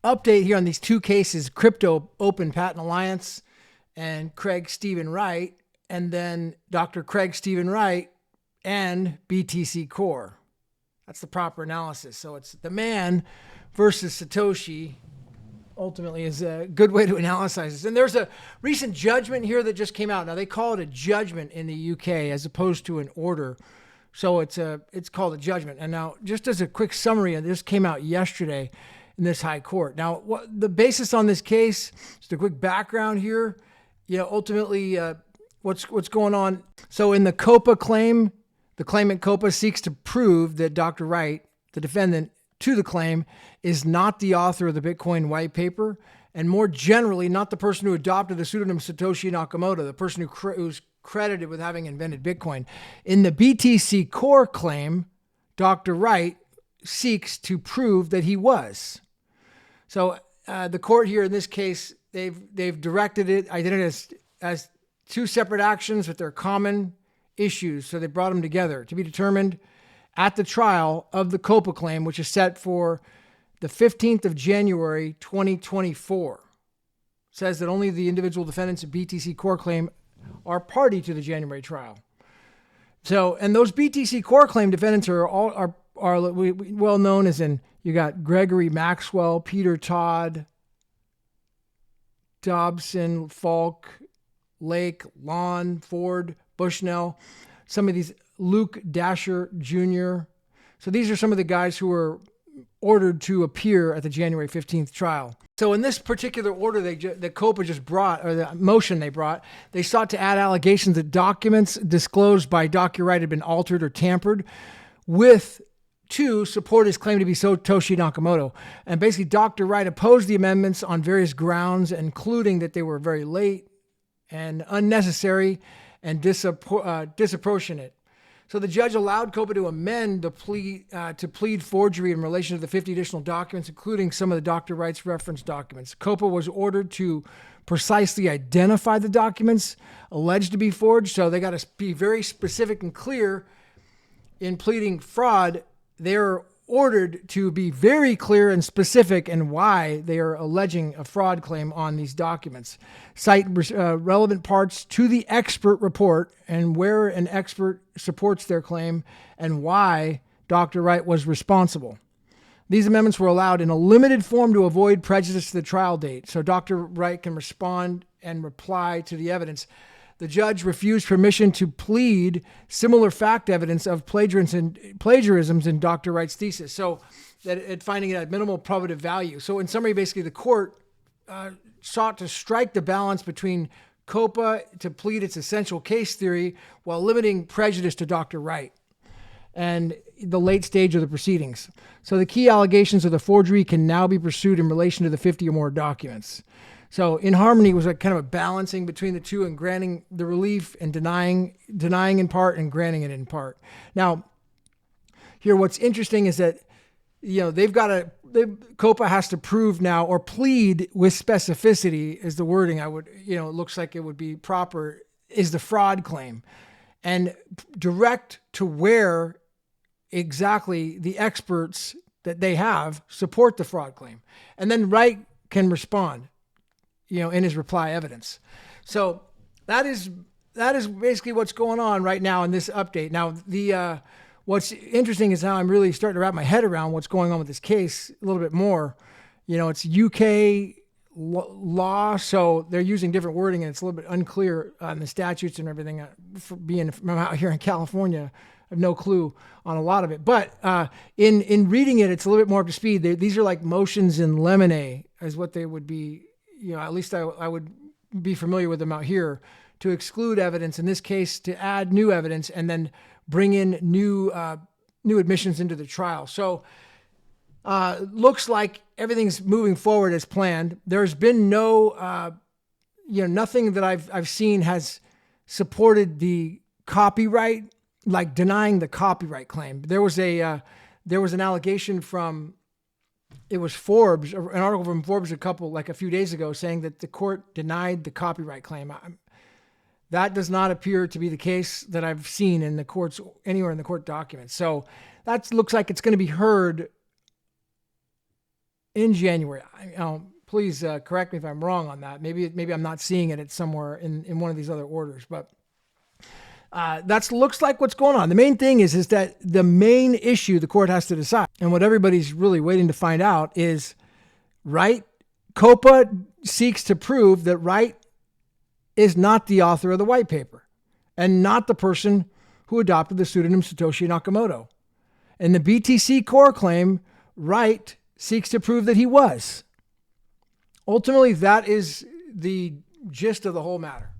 update here on these two cases, Crypto Open Patent Alliance and Craig Stephen Wright, and then Dr. Craig Stephen Wright and BTC Core. That's the proper analysis. So it's the man versus Satoshi ultimately is a good way to analyze this. And there's a recent judgment here that just came out. Now they call it a judgment in the UK as opposed to an order. So it's called a judgment. And now just as a quick summary, this came out yesterday in this high court. Now what the basis on this case, just a quick background here, ultimately what's going on. So in the Copa claim, the claimant Copa seeks to prove that Dr. Wright, the defendant to the claim, is not the author of the Bitcoin white paper, and more generally, not the person who adopted the pseudonym Satoshi Nakamoto, the person who's credited with having invented Bitcoin. In the BTC Core claim, Dr. Wright seeks to prove that he was. So the court here in this case, they've directed it, I did it as two separate actions with their common issues. So they brought them together to be determined at the trial of the Copa claim, which is set for the 15th of January, 2024. It says that only the individual defendants of BTC Core claim are party to the January trial. So, and those BTC Core claim defendants are well known as you got Gregory Maxwell, Peter Todd, Dobson, Falk, Lake, Lon, Ford, Bushnell, some of these, Luke Dasher Jr. So these are some of the guys who were ordered to appear at the January 15th trial. So in this particular order that Copa just brought, or the motion they brought, they sought to add allegations that documents disclosed by Dr. Wright had been altered or tampered with to support his claim to be Satoshi Nakamoto. And basically Dr. Wright opposed the amendments on various grounds, including that they were very late and unnecessary and disproportionate. So the judge allowed Copa to amend the plea to plead forgery in relation to the 50 additional documents, including some of the Dr. Wright's reference documents. Copa was ordered to precisely identify the documents alleged to be forged. So they got to be very specific and clear in pleading fraud. They're ordered to be very clear and specific in why they are alleging a fraud claim on these documents. Cite relevant parts to the expert report and where an expert supports their claim and why Dr. Wright was responsible. These amendments were allowed in a limited form to avoid prejudice to the trial date, so Dr. Wright can respond and reply to the evidence. The judge refused permission to plead similar fact evidence of plagiarisms in Dr. Wright's thesis, so that finding it at minimal probative value. So in summary, basically the court sought to strike the balance between Copa to plead its essential case theory while limiting prejudice to Dr. Wright and the late stage of the proceedings. So the key allegations of the forgery can now be pursued in relation to the 50 or more documents. So in harmony was like kind of a balancing between the two and granting the relief and denying in part and granting it in part. Now, here what's interesting is that, Copa has to prove now or plead with specificity is the wording it looks like it would be proper, is the fraud claim, and direct to where exactly the experts that they have support the fraud claim. And then Wright can respond, in his reply evidence. So that is basically what's going on right now in this update. Now, what's interesting is how I'm really starting to wrap my head around what's going on with this case a little bit more. It's UK law, so they're using different wording, and it's a little bit unclear on the statutes and everything. For being from out here in California, I have no clue on a lot of it. But in reading it, it's a little bit more up to speed. These are like motions in limine, is what they would be. At least I would be familiar with them out here, to exclude evidence, in this case, to add new evidence and then bring in new admissions into the trial. So looks like everything's moving forward as planned. There's been no, nothing that I've seen has supported the copyright, like denying the copyright claim. There was an allegation from, it was Forbes, an article from Forbes a few days ago, saying that the court denied the copyright claim. That does not appear to be the case that I've seen in the courts, anywhere in the court documents. So that looks like it's going to be heard in January. Please correct me if I'm wrong on that. Maybe I'm not seeing it at somewhere in one of these other orders, but that looks like what's going on. The main thing is that the main issue the court has to decide, and what everybody's really waiting to find out is, Wright, Copa seeks to prove that Wright is not the author of the white paper and not the person who adopted the pseudonym Satoshi Nakamoto. And the BTC core claim, Wright seeks to prove that he was. Ultimately, that is the gist of the whole matter.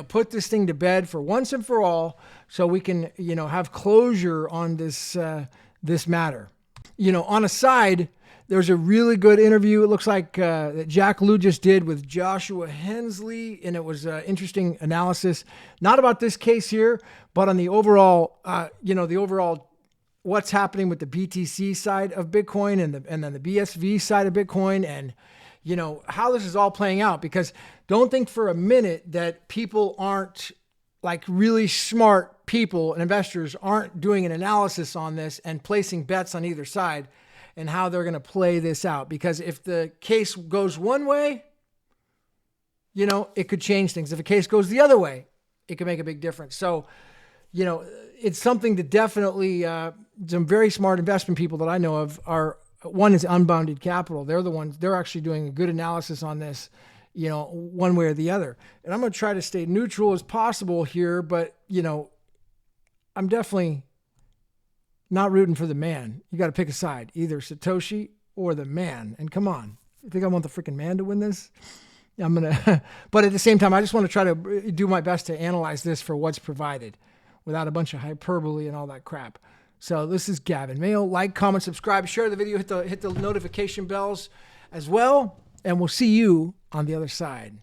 Put this thing to bed for once and for all so we can, have closure on this matter. On a side, there's a really good interview, it looks like, that Jack Lew just did with Joshua Hensley, and it was interesting analysis, not about this case here, but on the overall, what's happening with the BTC side of Bitcoin and then the BSV side of Bitcoin, and how this is all playing out. Because don't think for a minute that people aren't, like, really smart people and investors aren't doing an analysis on this and placing bets on either side and how they're going to play this out. Because if the case goes one way, it could change things. If a case goes the other way, it could make a big difference. So, it's something to definitely, some very smart investment people that I know of one is Unbounded Capital. They're actually doing a good analysis on this, one way or the other. And I'm going to try to stay neutral as possible here, but, I'm definitely not rooting for the man. You got to pick a side, either Satoshi or the man. And come on, you think I want the freaking man to win this? But at the same time, I just want to try to do my best to analyze this for what's provided without a bunch of hyperbole and all that crap. So this is Gavin. Mehl. Like, comment, subscribe, share the video, hit the notification bells as well, and we'll see you on the other side.